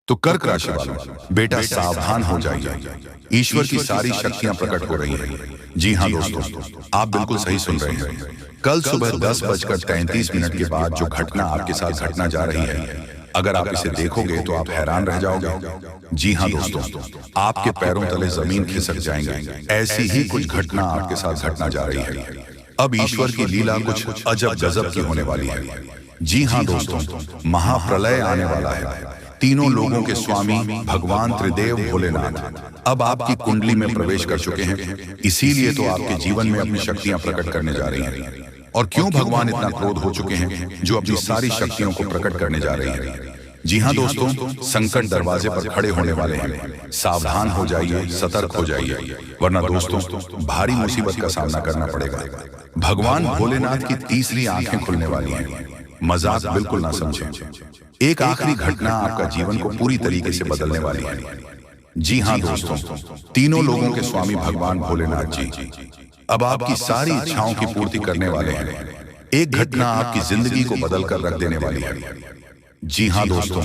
तो कर्क राशि वालों, बेटा सावधान हो जाइए। ईश्वर की सारी शक्तियां प्रकट हो रही हैं। जी हाँ दोस्तों, आप बिल्कुल सही सुन रहे हैं। कल सुबह 10:33 के बाद जो घटना आपके साथ घटना जा रही है, अगर आप इसे देखोगे तो आप हैरान रह जाओगे। जी हाँ दोस्तों, आपके पैरों तले जमीन खिसक जाएंगे। ऐसी ही कुछ घटना आपके साथ घटना जा रही है। अब ईश्वर की लीला कुछ अजब गजब की होने वाली है। जी हाँ दोस्तों, महाप्रलय आने वाला है। तीनों लोगों के स्वामी भगवान त्रिदेव भोलेनाथ अब आपकी कुंडली में प्रवेश कर चुके हैं। इसीलिए तो आपके जीवन में अपनी शक्तियां प्रकट करने जा रही हैं। और क्यों भगवान इतना क्रोध हो चुके हैं जो अपनी सारी शक्तियों को प्रकट करने जा रहे हैं। जी हाँ दोस्तों, संकट दरवाजे पर खड़े होने वाले हैं। सावधान हो जाइए, सतर्क हो जाइए, वरना दोस्तों भारी मुसीबत का सामना करना पड़ेगा। भगवान भोलेनाथ की तीसरी आंखें खुलने वाली हैं। मजाक बिल्कुल ना समझें। एक आखिरी घटना आपका जीवन को पूरी तरीके से बदलने वाली है। जी हाँ दोस्तों, तीनों लोगों के स्वामी भगवान भोलेनाथ जी अब आपकी सारी इच्छाओं की पूर्ति करने वाले हैं। एक घटना आपकी जिंदगी को बदल कर रख देने वाली है। जी हाँ दोस्तों,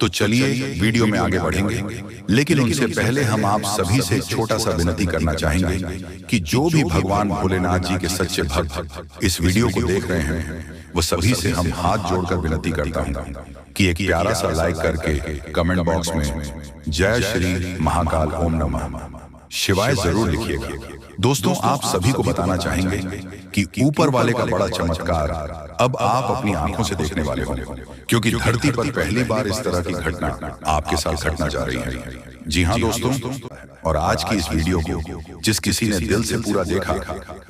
तो चलिए वीडियो में आगे बढ़ेंगे, लेकिन उनसे पहले हम आप सभी से एक छोटा सा विनती करना चाहेंगे कि जो भी भगवान भोलेनाथ जी के सच्चे भक्त इस वीडियो को देख रहे हैं, वो सभी से हम हाथ जोड़कर विनती करता हूँ कि एक प्यारा सा लाइक करके कमेंट बॉक्स में जय श्री महाकाल ओम नमः शिवाय जरूर लिखिएगा। दोस्तों, आप सभी को बताना चाहेंगे कि ऊपर वाले का बड़ा चमत्कार अब आप अपनी आंखों से देखने वाले हो, क्योंकि धरती पर पहली बार इस तरह की घटना आपके साथ घटना जा रही है। जी हाँ दोस्तों, और आज की इस वीडियो को जिस किसी ने दिल से पूरा देखा,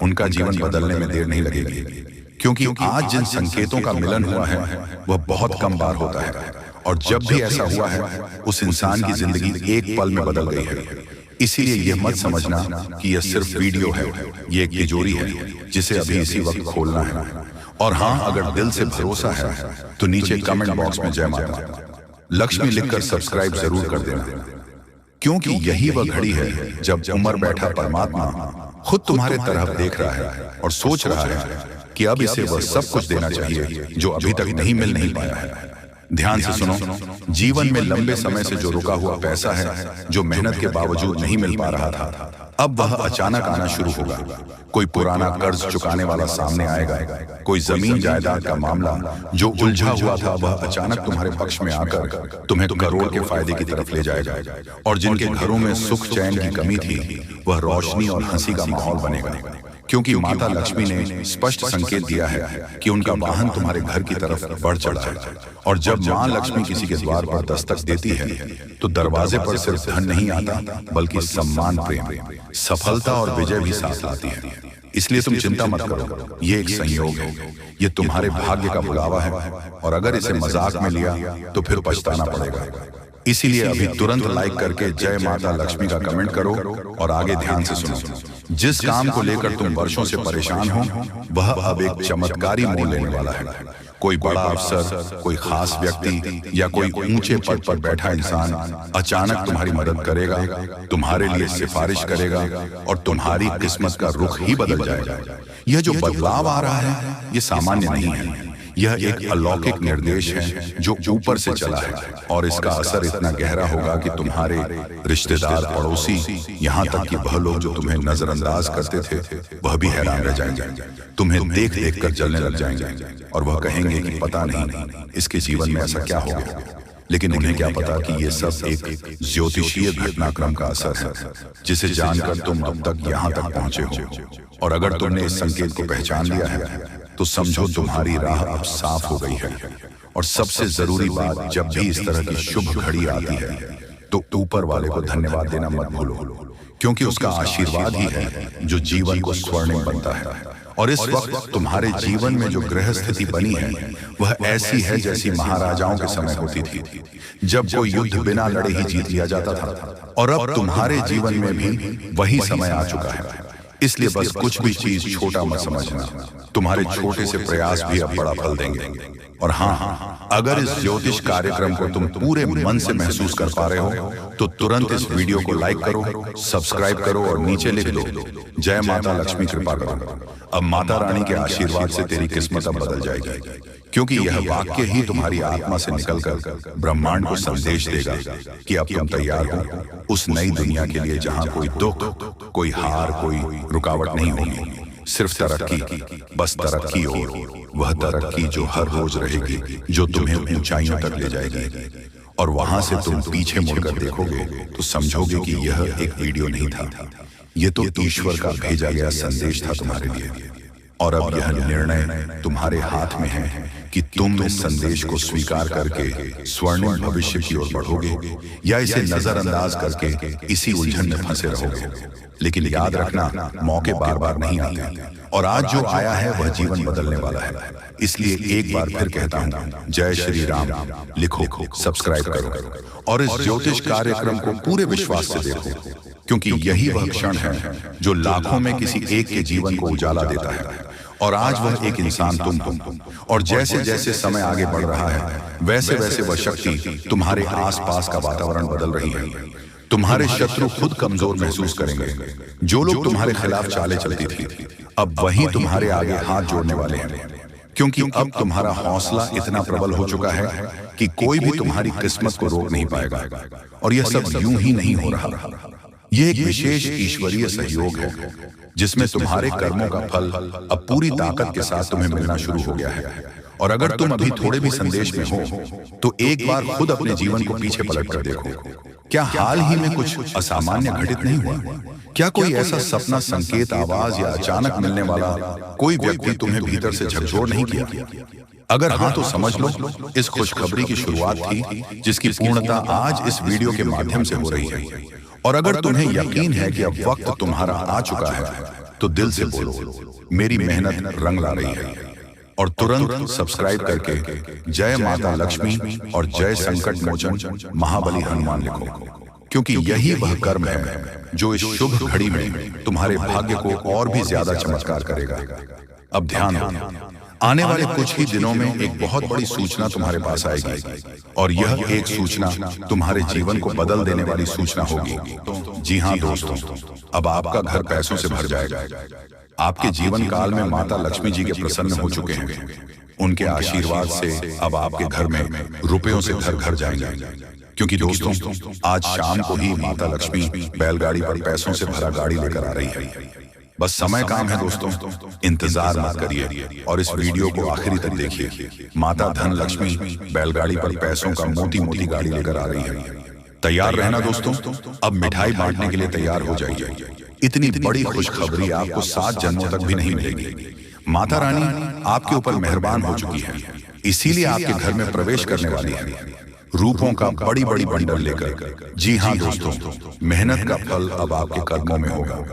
उनका जीवन बदलने में देर नहीं लगेगी, क्योंकि आज जिन संकेतों का मिलन हुआ है वह बहुत कम बार होता है। और जब भी ऐसा हुआ है, उस इंसान की जिंदगी एक पल में बदल गई है। इसीलिए यह मत समझना कि यह सिर्फ वीडियो है, यह एक तिजोरी है जिसे अभी इसी वक्त खोलना है। और हाँ, अगर दिल से भरोसा है तो नीचे कमेंट बॉक्स में जय माता लक्ष्मी लिखकर सब्सक्राइब जरूर कर देना, क्योंकि यही वह घड़ी है जब उमर बैठा परमात्मा खुद तुम्हारे तरफ देख रहा है और सोच रहा है कि अब इसे वह सब कुछ देना चाहिए जो अभी तक नहीं पाया है। ध्यान से सुनो, जीवन में लंबे समय से जो रुका हुआ पैसा है, जो मेहनत के बावजूद नहीं मिल पा रहा था, अब वह अचानक आना शुरू होगा। कोई पुराना कर्ज चुकाने वाला सामने आएगा। कोई जमीन जायदाद का मामला जो उलझा हुआ था, वह अचानक तुम्हारे पक्ष में आकर तुम्हें करोड़ के फायदे की तरफ ले जाएगा। और जिनके घरों में सुख चैन की कमी थी, वह रोशनी और हंसी का माहौल बनेगा, क्योंकि माता लक्ष्मी ने स्पष्ट संकेत दिया है कि उनका वाहन तुम्हारे घर की तरफ बढ़ चढ़ा है। और जब माँ लक्ष्मी किसी के द्वार पर दस्तक देती है, तो दरवाजे पर सिर्फ धन नहीं आता, बल्कि सम्मान, प्रेम, सफलता और विजय भी साथ लाती है। इसलिए तुम चिंता मत करो, ये एक संयोग है, ये तुम्हारे भाग्य का बुलावा है। और अगर इसे मजाक में लिया तो फिर पछताना पड़ेगा। इसीलिए अभी तुरंत लाइक करके जय माता लक्ष्मी का कमेंट करो और आगे ध्यान से सुनो। जिस काम को लेकर तुम वर्षों से परेशान हो, वह अब एक चमत्कारी मोड़ लेने वाला है। कोई बड़ा अफसर, कोई खास व्यक्ति या कोई ऊंचे पद पर बैठा इंसान अचानक तुम्हारी मदद करेगा, तुम्हारे लिए सिफारिश करेगा और तुम्हारी किस्मत का रुख ही बदल जाएगा। यह जो बदलाव आ रहा है, ये सामान्य नहीं है। यह एक अलौकिक निर्देश है जो ऊपर से चला है, और इसका असर इतना गहरा होगा कि तुम्हारे रिश्तेदार, पड़ोसी, यहाँ तक कि वह लोग जो तुम्हें नजरअंदाज करते थे, वह भी हैरान रह जाएंगे। तुम्हें देख देख कर जलने लग जाएंगे और वह कहेंगे कि पता नहीं इसके जीवन में ऐसा क्या हो गया। लेकिन उन्हें क्या पता कि ये सब एक ज्योतिषीय घटनाक्रम का असर है, जिसे जानकर तुम अब तक यहाँ तक पहुंचे हो। और अगर तुमने इस संकेत को पहचान लिया है, तो समझो तुम्हारी राह अब साफ हो गई है। और सबसे जरूरी बात, जब भी इस तरह की शुभ घड़ी आती है, तो ऊपर वाले को धन्यवाद देना मत भूलो, क्योंकि उसका आशीर्वाद ही है जो जीवन को स्वर्णिम बनता है। और इस वक्त तुम्हारे जीवन में जो ग्रह स्थिति बनी है, वह ऐसी है जैसी महाराजाओं के समय होती थी, जब कोई युद्ध बिना लड़े ही जीत लिया जाता था। और अब तुम्हारे जीवन में भी वही समय आ चुका है। इसलिए बस कुछ भी चीज छोटा मत समझना, तुम्हारे छोटे से प्रयास भी अब बड़ा फल देंगे। और हाँ, अगर इस ज्योतिष कार्यक्रम को तुम पूरे मन से महसूस कर पा रहे हो, तो तुरंत इस वीडियो को लाइक करो, सब्सक्राइब करो और नीचे लिख दो जय माता लक्ष्मी कृपा करो। अब माता रानी के आशीर्वाद से तेरी किस्मत अब बदल जाएगी। क्योंकि यह वाक्य ही तुम्हारी आत्मा से निकलकर ब्रह्मांड को संदेश देगा कि अब तुम तैयार हो उस नई दुनिया के लिए जहां कोई दुख, कोई हार, कोई रुकावट नहीं होगी, सिर्फ तरक्की, बस तरक्की। और वह तरक्की जो हर रोज रहेगी, जो तुम्हें ऊंचाइयों तक ले जाएगी। और वहां से तुम पीछे मुड़कर देखोगे तो समझोगे कि यह एक वीडियो नहीं था, यह तो ईश्वर का भेजा गया संदेश था तुम्हारे लिए। और अब यह निर्णय तुम्हारे हाथ में है कि तुम इस संदेश को स्वीकार करके स्वर्णिम भविष्य की ओर बढ़ोगे या इसे नजरअंदाज करके इसी उलझन में फंसे रहोगे। लेकिन याद रखना, मौके बार बार नहीं आते, और आज जो आया है वह जीवन बदलने वाला है। इसलिए एक बार फिर कहता हूँ, जय श्री राम लिखो, सब्सक्राइब करो और इस ज्योतिष कार्यक्रम को पूरे विश्वास से देखो, क्योंकि यही वह क्षण है जो लाखों में किसी एक के जीवन को उजाला देता है। और आज वह एक इंसान तुम हो, और जैसे जैसे समय आगे बढ़ रहा है वैसे वैसे वह शक्ति तुम्हारे आसपास का वातावरण बदल रही है। तुम्हारे शत्रु खुद कमजोर महसूस करेंगे। जो लोग तुम्हारे खिलाफ चाले चलती थी, अब वही तुम्हारे आगे हाथ जोड़ने वाले हैं, क्योंकि अब तुम्हारा हौसला इतना प्रबल हो चुका है कि कोई भी तुम्हारी किस्मत को रोक नहीं पाएगा। और यह सब यूं ही नहीं हो रहा, यह एक विशेष ईश्वरीय सहयोग है जिसमें तुम्हारे कर्मों का फल अब पूरी ताकत के साथ तुम्हें मिलना शुरू हो गया है। और अगर तुम अभी थोड़े भी संदेश में हो तो एक बार खुद अपने जीवन को पीछे पलट कर देखो। क्या हाल ही में कुछ असामान्य घटित नहीं हुआ? क्या कोई ऐसा सपना, संकेत, आवाज या अचानक मिलने वाला कोई व्यक्ति तुम्हें भीतर से झकझोर नहीं किया? अगर हाँ तो समझ लो, इस खुशखबरी की शुरुआत थी जिसकी पूर्णता आज इस वीडियो के माध्यम से हो रही है। और अगर तुम्हें यकीन है कि अब वक्त तुम्हारा आ चुका है तो दिल से बोलो, मेरी मेहनत रंग ला रही है। और तुरंत सब्सक्राइब करके जय माता लक्ष्मी और जय संकट मोचन महाबली हनुमान लिखो, क्योंकि यही वह कर्म है जो इस शुभ घड़ी में तुम्हारे भाग्य को और भी ज्यादा चमत्कार करेगा। अब ध्यान हो, आने वाले कुछ ही दिनों में एक बहुत बड़ी सूचना तुम्हारे पास आएगी, और यह एक सूचना तुम्हारे जीवन को बदल देने वाली सूचना होगी। जी हाँ दोस्तों, अब आपका घर पैसों से भर जाएगा। आपके जीवन काल में माता लक्ष्मी जी के प्रसन्न हो चुके हैं। उनके आशीर्वाद से अब आपके घर में रुपयों से घर घर जाएंगे, क्योंकि दोस्तों आज शाम को ही माता लक्ष्मी बैलगाड़ी पर पैसों से भरा गाड़ी लेकर आ रही है। बस समय काम है दोस्तों, इंतजार मत करिए और इस वीडियो को आखिरी तक देखिए। माता धन लक्ष्मी बैलगाड़ी पर पैसों का मोती मोती गाड़ी लेकर आ रही है। तैयार रहना दोस्तों, अब मिठाई बांटने के लिए तैयार हो जाइए। इतनी बड़ी खुशखबरी आपको 7 जन्मों तक भी नहीं मिलेगी। माता रानी आपके ऊपर मेहरबान हो चुकी है, इसीलिए आपके घर में प्रवेश करने वाली है रूपों का बड़ी बड़ी बंडल लेकर। जी हाँ दोस्तों, मेहनत का फल अब आपके कर्मों में होगा।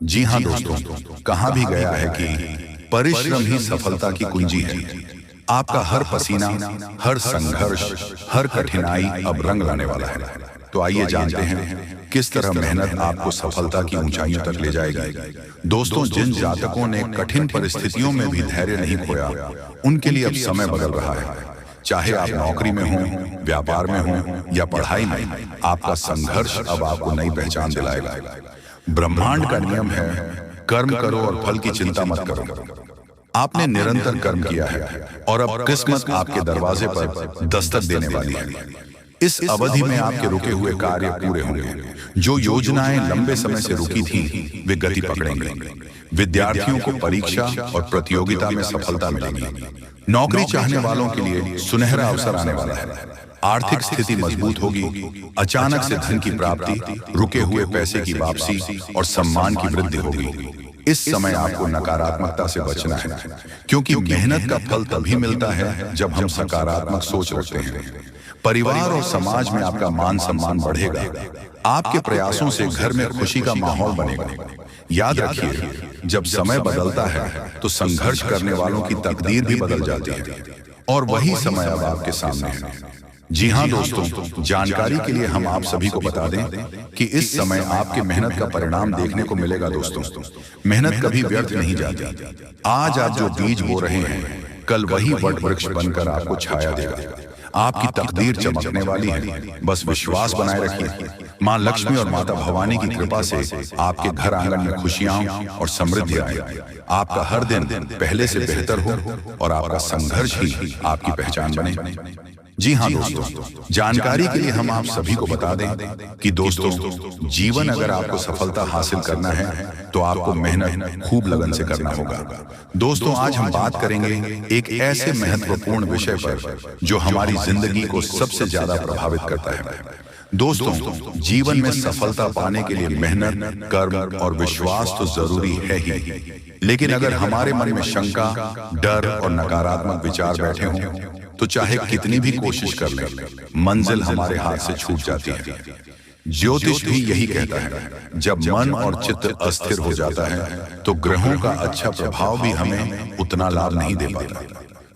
जी हाँ दोस्तों, कहा भी गया है कि परिश्रम ही सफलता की कुंजी है। आपका हर पसीना, हर संघर्ष, हर कठिनाई अब रंग लाने वाला है। तो आइए जानते हैं किस तरह मेहनत आपको सफलता की ऊंचाइयों तक ले जाएगी। दोस्तों, जिन जातकों ने कठिन परिस्थितियों में भी धैर्य नहीं खोया, उनके लिए अब समय बदल रहा है। चाहे आप नौकरी में हो, व्यापार में हो या पढ़ाई में, आपका संघर्ष अब आपको नई पहचान दिलाएगा। ब्रह्मांड का नियम है, कर्म करो और फल की चिंता मत करो। आपने निरंतर कर्म किया है और अब किस्मत आपके दरवाजे पर दस्तक देने वाली है। इस अवधि में आपके रुके हुए कार्य पूरे होंगे। जो योजनाएं लंबे समय से रुकी थीं, वे गति पकड़ेंगे। विद्यार्थियों को परीक्षा और प्रतियोगिता में सफलता मिलेगी। नौकरी चाहने वालों के लिए सुनहरा अवसर आने वाला है। आर्थिक स्थिति मजबूत होगी। अचानक से धन की प्राप्ति, रुके हुए पैसे की वापसी और सम्मान की वृद्धि होगी। इस समय आपको नकारात्मकता से बचना है, क्योंकि मेहनत का फल तभी मिलता है जब हम सकारात्मक सोच रखते हैं। परिवार और समाज में आपका मान सम्मान बढ़ेगा। आपके प्रयासों से घर में खुशी का माहौल बनेगा। याद रखिए, जब समय बदलता है तो संघर्ष करने वालों की तकदीर भी बदल जाती है, और वही समय अब आपके सामने है। जी हाँ दोस्तों, जानकारी के लिए हम आप सभी को बता दें कि इस समय आपके मेहनत का परिणाम देखने को मिलेगा। दोस्तों, मेहनत कभी व्यर्थ नहीं जाती। आज आप जो बीज बो रहे हैं, कल वही वट वृक्ष बनकर आपको छाया देगा। आपकी तकदीर चमकने वाली है, बस विश्वास बनाए रखिए। माँ लक्ष्मी और माता भवानी की कृपा से आपके घर आंगन में खुशियां और समृद्धि आए, आपका हर दिन पहले से बेहतर हो और आपका संघर्ष ही आपकी पहचान बने। जी हाँ दोस्तों, जानकारी के लिए हम आप सभी को बता दें कि दोस्तों, जीवन अगर आपको सफलता हासिल करना है तो आपको मेहनत खूब लगन से करना होगा। दोस्तों, आज हम बात करेंगे एक ऐसे महत्वपूर्ण विषय पर जो हमारी जिंदगी को सबसे ज्यादा प्रभावित करता है। दोस्तों, जीवन में सफलता पाने के लिए मेहनत, कर्म और विश्वास तो जरूरी है ही, लेकिन अगर हमारे मन में शंका, डर और नकारात्मक विचार बैठे हों तो चाहे कितनी भी कोशिश कर लें, मंजिल हमारे हाथ से छूट जाती है। ज्योतिष भी यही कहता है, जब मन और चित्त अस्थिर हो जाता है तो ग्रहों का अच्छा प्रभाव भी हमें उतना लाभ नहीं दे पाता।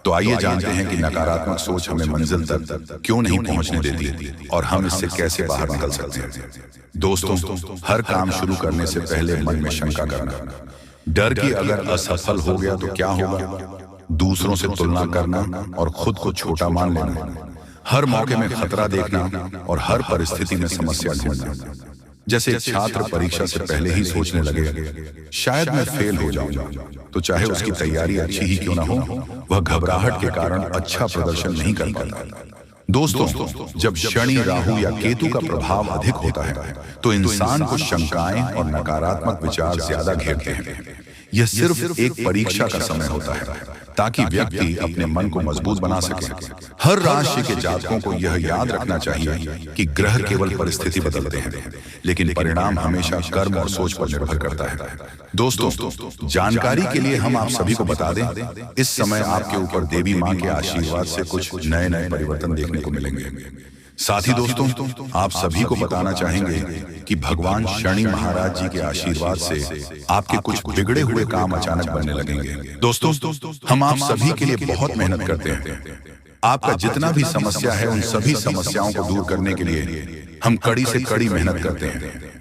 तो आइए जानते हैं कि नकारात्मक सोच हमें मंजिल तक क्यों नहीं पहुंचने देती और हम इससे कैसे बाहर निकल सकते हैं। दोस्तों, हर काम शुरू करने से पहले मन में शंका करना, डर कि अगर असफल हो गया तो क्या होगा, दूसरों से तुलना करना और खुद को छोटा मान लेना, हर मौके में खतरा देखना और हर परिस्थिति में समस्या ढूंढना। जैसे एक छात्र परीक्षा से पहले ही सोचने लगे, शायद मैं फेल हो जाऊंगा, तो चाहे उसकी तैयारी अच्छी ही क्यों ना हो, वह घबराहट के कारण अच्छा प्रदर्शन नहीं कर पाता। दोस्तों, जब शनि, राहु या केतु का प्रभाव अधिक होता है तो इंसान को शंकाएं और नकारात्मक विचार ज्यादा घेरते हैं। यह सिर्फ एक परीक्षा का समय होता है ताकि व्यक्ति अपने मन को मजबूत बना सके। हर राशि के जातकों को यह याद रखना चाहिए कि ग्रह केवल परिस्थिति बदलते हैं, लेकिन परिणाम हमेशा कर्म और सोच पर निर्भर करता है। दोस्तों, जानकारी के लिए हम आप सभी को बता दें, इस समय आपके ऊपर देवी माँ के आशीर्वाद से कुछ नए नए परिवर्तन देखने को मिलेंगे। साथ ही दोस्तों, आप सभी को बताना चाहेंगे कि भगवान शनि महाराज जी के आशीर्वाद से आपके कुछ बिगड़े हुए काम अचानक बनने लगेंगे। दोस्तों, हम आप सभी के लिए बहुत मेहनत करते हैं। आपका जितना भी समस्या है, उन सभी समस्याओं को दूर करने के लिए हम कड़ी से कड़ी मेहनत करते हैं।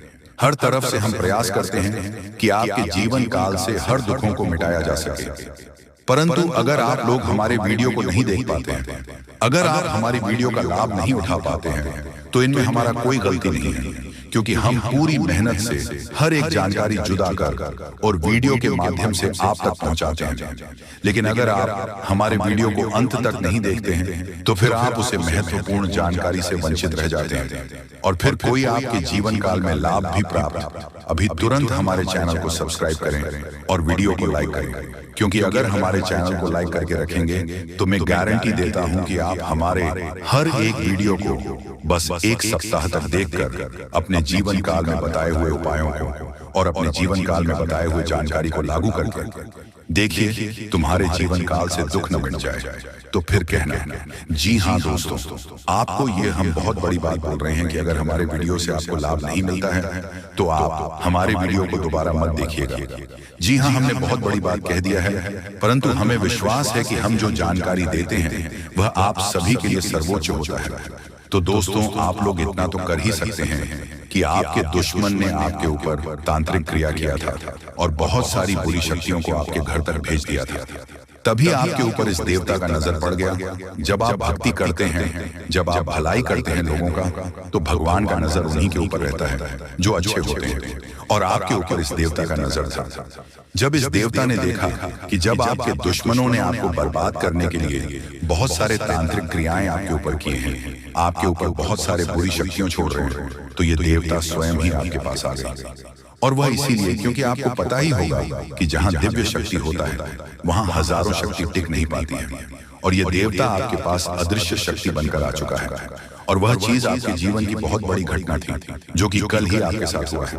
हर तरफ से हम प्रयास करते हैं कि आपके जीवन काल से हर दुखों को मिटाया जा सके। परंतु अगर आप लोग हमारे वीडियो को नहीं देख पाते हैं, अगर आप हमारी वीडियो का लाभ नहीं उठा पाते हैं, तो इनमें हमारा कोई गलती नहीं है, क्योंकि हम पूरी मेहनत से हर एक जानकारी जुदा कर और वीडियो के माध्यम से आप तक पहुंचाते हैं। लेकिन अगर आप हमारे वीडियो को अंत तक नहीं देखते हैं तो फिर आप उसे महत्वपूर्ण जानकारी से वंचित रह जाते हैं और फिर कोई आपके जीवन काल में लाभ भी प्राप्त। अभी तुरंत हमारे चैनल को सब्सक्राइब करें और वीडियो को लाइक करें, क्योंकि अगर हमारे चैनल को लाइक करके रखेंगे तो मैं गारंटी देता हूं कि आप हमारे हर एक वीडियो को बस एक सप्ताह तक देखकर अपने जीवन काल में बताए हुए उपायों को और अपने जीवन काल में बताए हुए जानकारी को लागू करके देखिए, तुम्हारे जीवन काल से दुख न मिट जाए तो फिर कहना। जी हाँ दोस्तों, आपको ये हम बहुत बड़ी बात बोल रहे हैं कि अगर हमारे वीडियो से आपको लाभ नहीं मिलता है तो आप हमारे वीडियो को दोबारा मत देखिएगा। जी हाँ, हमने बहुत बड़ी बात कह दिया है, परंतु हमें विश्वास है कि हम जो जानकारी देते हैं वह आप सभी के लिए सर्वोच्च होता है। तो दोस्तों, आप लोग इतना तो कर ही सकते हैं कि आपके दुश्मन ने आपके ऊपर तांत्रिक क्रिया किया था और बहुत सारी बुरी शक्तियों को आपके घर तक भेज दिया था। तभी आपके ऊपर इस देवता का नजर पड़ गया। जब आप भक्ति करते हैं, जब आप भलाई करते हैं लोगों का, तो भगवान का नजर उन्हीं के ऊपर रहता है जो अच्छे होते हैं, और आपके ऊपर इस देवता का नजर था। जब इस देवता ने देखा कि जब आपके दुश्मनों ने आपको बर्बाद करने के लिए बहुत सारे तांत्रिक क्रियाएं आपके ऊपर किए हैं, आपके ऊपर बहुत सारे बुरी शक्तियां छोड़ रहे हैं, तो ये देवता स्वयं ही आपके पास आ गए। और वह इसीलिए क्योंकि आपको पता ही होगा कि जहां दिव्य शक्ति होता है वहां हजारों शक्ति टिक नहीं पाती है, और यह देवता आपके पास अदृश्य शक्ति बनकर आ चुका है। और वह चीज आपके जीवन की बहुत बड़ी घटना थी जो कि कल ही आपके साथ हुआ है।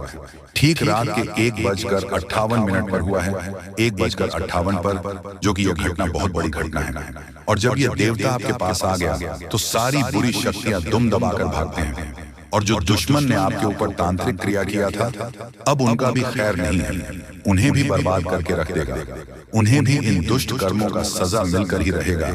ठीक रात के 1:58 पर हुआ है, 1:58 पर, जो कि यह घटना बहुत बड़ी घटना है। और जब यह देवता आपके पास आ गया तो सारी बुरी शक्तियां दुम दबाकर भागते हैं, और जो दुश्मन ने आपके ऊपर तांत्रिक क्रिया किया था अब उनका भी खैर नहीं है, उन्हें भी बर्बाद करके रख देगा। उन्हें भी इन दुष्ट कर्मों का सजा मिलकर ही रहेगा।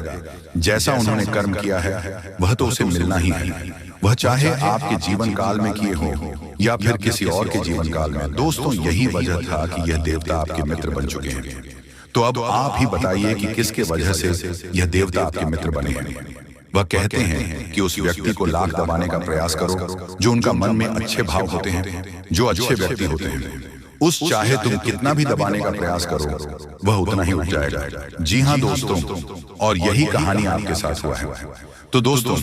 जैसा उन्होंने कर्म किया है वह तो उसे मिलना ही है, वह चाहे आपके जीवन काल में किए हो या फिर किसी और के जीवन काल में। दोस्तों, यही वजह था कि यह देवता आपके मित्र बन चुके हैं। तो अब आप ही बताइए कि किसके वजह से यह देवता आपके मित्र बने हैं। वह कहते हैं कि उस व्यक्ति को लाख दबाने का प्रयास करो जो उनका मन में अच्छे भाव होते हैं, जो अच्छे व्यक्ति होते हैं। उस चाहे तुम कितना भी दबाने का प्रयास करो, वह उतना ही उठ जाएगा। जी हाँ दोस्तों, और यही कहानी आपके साथ हुआ है। तो दोस्तों,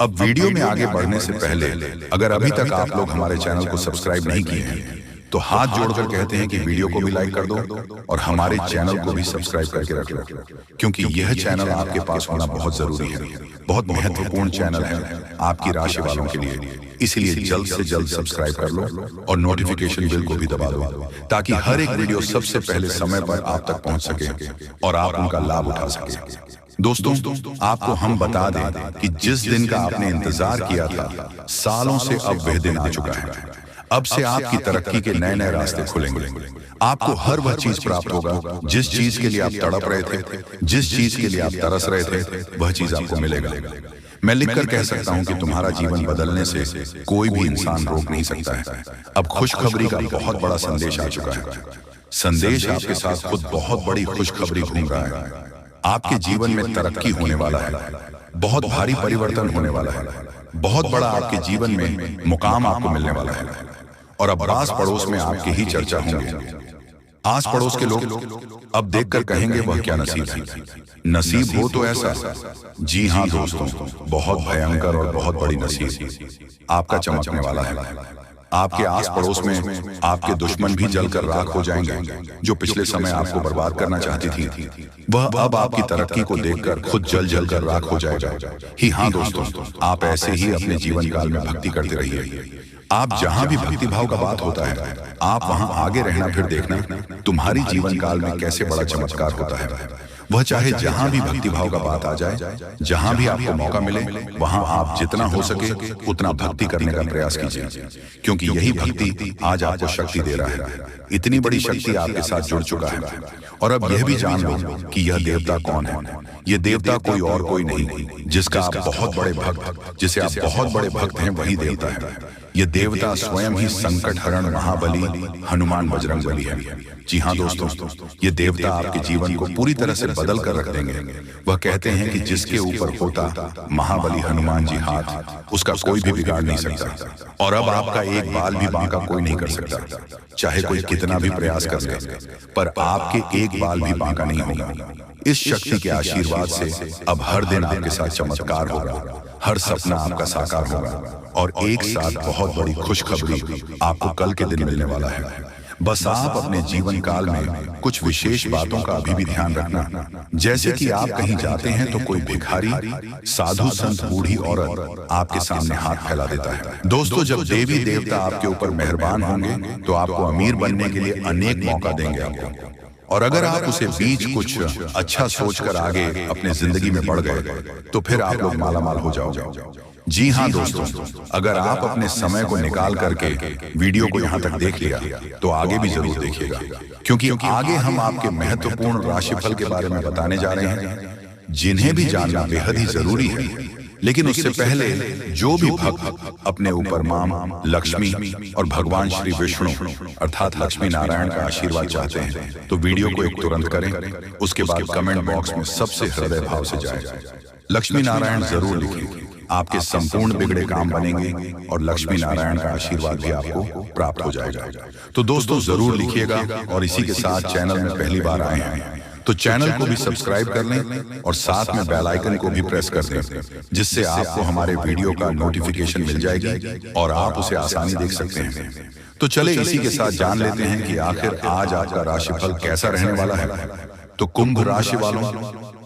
अब वीडियो में आगे बढ़ने से पहले अगर अभी तक आप लोग हमारे चैनल को सब्सक्राइब नहीं किए हैं तो हाथ जोड़कर कहते हैं कि वीडियो को भी लाइक कर दो और हमारे चैनल को भी सब्सक्राइब करके रख लो, क्योंकि यह चैनल आपके पास होना बहुत जरूरी है। बहुत महत्वपूर्ण चैनल है आपकी राशि वालों के लिए। इसलिए जल्द से जल्द सब्सक्राइब कर लो और नोटिफिकेशन बेल को भी दबा दो, ताकि हर एक वीडियो सबसे पहले समय पर आप तक पहुंच सके और आप उनका लाभ उठा सके। दोस्तों, आपको हम बता दें कि जिस दिन का आपने इंतजार किया था, सालों से अब वह दिन आ चुका है। अब से आपकी तरक्की के नए नए रास्ते खुलेंगे। आपको हर वह चीज प्राप्त होगा जिस चीज के लिए आप तड़प रहे थे, जिस चीज के लिए आप तरस रहे थे, वह चीज आपको मिलेगा। मैं लिखकर कह सकता हूं कि तुम्हारा जीवन बदलने से कोई भी इंसान रोक नहीं सकता है। अब खुशखबरी का बहुत बड़ा संदेश आ चुका है। संदेश आपके साथ खुद बहुत बड़ी खुशखबरी घूम रहा है। आपके जीवन में तरक्की होने वाला है, बहुत भारी परिवर्तन होने वाला है, बहुत बड़ा आपके जीवन में मुकाम आपको मिलने वाला है। और अब आस पड़ोस में आपकी ही चर्चा होंगे। आस पड़ोस के लोग अब देखकर कहेंगे वह क्या नसीब है। नसीब हो तो ऐसा, जी हाँ दोस्तों, बहुत भयंकर और बहुत बड़ी नसीब आपका चमकने वाला है। आपके आस पड़ोस में आपके दुश्मन भी जलकर राख हो जाएंगे। जो पिछले समय आपको बर्बाद करना चाहती थी, वह अब आपकी तरक्की को देखकर खुद जल जल कर राख हो जाएगा। ही हाँ दोस्तों, आप ऐसे ही अपने जीवन काल में भक्ति करते रहिए। आप जहां भी भक्ति भाव का बात होता है, आप वहां आगे रहना, फिर देखना तुम्हारी जीवन काल में कैसे बड़ा चमत्कार होता है। वह चाहे जहां भी भक्ति भाव का बात आ जाए, जहां भी आपको मौका मिले, वहां आप जितना हो सके उतना भक्ति करने का प्रयास कीजिए, क्योंकि यही भक्ति आज आपको शक्ति दे रहा है। इतनी बड़ी शक्ति आपके साथ जुड़ चुका है। और अब यह भी जान लो कि यह देवता कौन है। यह देवता कोई और कोई नहीं, जिसका आप बहुत बड़े भक्त, जिसे आप बहुत बड़े भक्त हैं, वही देवता है। ये देवता स्वयं ही संकट हरण महाबली हनुमान बजरंगबली है। जी हाँ दोस्तों, ये देवता आपके जीवन को पूरी तरह से बदल कर रख देंगे। वह कहते हैं कि जिसके ऊपर होता महाबली हनुमान जी हाथ, उसका कोई भी बिगाड़ नहीं सकता। और अब आपका एक बाल भी बांका कोई नहीं कर सकता, चाहे कोई कितना भी प्रयास कर ले, पर आपके एक बाल भी बांका नहीं होगा। इस शक्ति के आशीर्वाद से अब हर दिन आपके साथ चमत्कार होगा, हर सपना आपका साकार होगा और एक साथ बहुत बड़ी खुशखबरी आपको कल के दिन मिलने वाला है। बस आप अपने जीवन काल में कुछ विशेष बातों का अभी भी ध्यान रखना। जैसे कि आप कहीं जाते हैं तो कोई भिखारी, साधु, संत, बूढ़ी औरत आपके सामने हाथ फैला देता है। दोस्तों, जब देवी देवता आपके ऊपर मेहरबान होंगे तो आपको अमीर बनने के लिए अनेक मौका देंगे आपको। और अगर आप उसे बीच कुछ अच्छा सोचकर आगे अपने जिंदगी में बढ़ गए तो फिर आप लोग मालामाल हो जाओगे। जी हाँ दोस्तों, अगर आप अपने समय को निकाल करके वीडियो को यहाँ तक देख लिया तो आगे भी जरूर देखिएगा, क्योंकि आगे हम आपके महत्वपूर्ण राशिफल के बारे में बताने जा रहे हैं, जिन्हें भी जानना बेहद ही जरूरी है। लेकिन उससे पहले जो भी भक्त अपने ऊपर मां लक्ष्मी और भगवान श्री विष्णु अर्थात लक्ष्मी नारायण का आशीर्वाद चाहते हैं तो वीडियो को एक तुरंत करें। उसके बाद कमेंट बॉक्स में सबसे हृदय भाव से जाए लक्ष्मी नारायण जरूर लिखें। आपके संपूर्ण बिगड़े काम बनेंगे और लक्ष्मी नारायण का आशीर्वाद भी आपको प्राप्त हो जाएगा। तो दोस्तों जरूर लिखिएगा। और इसी के साथ चैनल में पहली बार आए हैं तो चैनल को भी सब्सक्राइब कर लें और साथ में बेल आइकन को भी प्रेस कर दें, जिससे आपको हमारे वीडियो का नोटिफिकेशन मिल जाएगी और आप उसे आसानी देख सकते हैं। तो चले इसी के साथ जान लेते हैं कि आखिर आज आपका राशिफल कैसा रहने वाला है। तो कुंभ राशि वालों,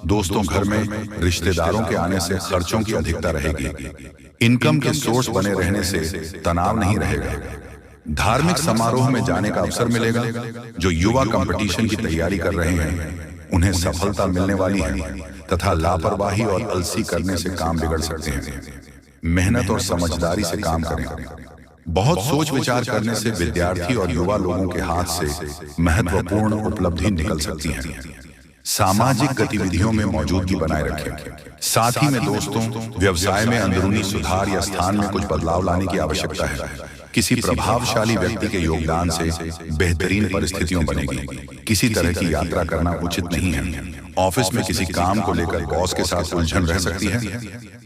दोस्तों घर में रिश्तेदारों के आने से खर्चों की अधिकता रहेगी। इनकम के सोर्स बने रहने से तनाव नहीं रहेगा। धार्मिक समारोह में जाने का अवसर मिलेगा। जो युवा कंपटीशन की तैयारी कर रहे हैं उन्हें सफलता मिलने वाली है, तथा लापरवाही और अलसी करने से काम बिगड़ सकते हैं। मेहनत और समझदारी से काम करें। बहुत सोच विचार करने से विद्यार्थी और युवा लोगों के हाथ से महत्वपूर्ण उपलब्धि निकल सकती है। सामाजिक गतिविधियों में मौजूदगी बनाए रखें। साथ ही में दोस्तों व्यवसाय में अंदरूनी सुधार या स्थान में कुछ बदलाव लाने की आवश्यकता है। किसी प्रभावशाली व्यक्ति के योगदान से बेहतरीन परिस्थितियां बनेगी। किसी तरह की यात्रा करना उचित नहीं है। ऑफिस में किसी काम को लेकर बॉस के साथ उलझन रह सकती है।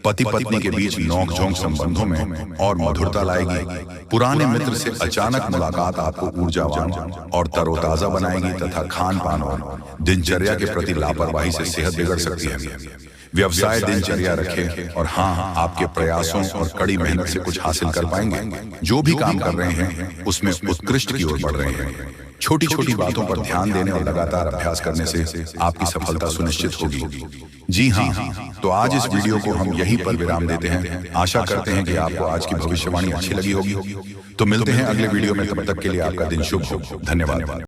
पति पत्नी के बीच नोक-झोंक संबंधों में और मधुरता लाएगी। पुराने मित्र से अचानक मुलाकात आपको ऊर्जावान और तरोताजा बनाएगी तथा खान पान और दिनचर्या के प्रति लापरवाही से सेहत बिगड़ सकती है। व्यवसाय दिनचर्या रखें और हाँ, आपके प्रयासों और कड़ी मेहनत से कुछ हासिल कर पाएंगे। जो भी काम कर रहे हैं उसमें उत्कृष्ट की ओर बढ़ रहे हैं। छोटी छोटी बातों पर ध्यान देने और लगातार अभ्यास करने से आपकी सफलता सुनिश्चित होगी। जी हाँ, तो आज इस वीडियो को हम यहीं पर विराम देते हैं। आशा करते हैं कि आपको आज की भविष्यवाणी अच्छी लगी होगी। तो मिलते हैं अगले वीडियो में, तब तक के लिए आपका दिन शुभ हो। धन्यवाद।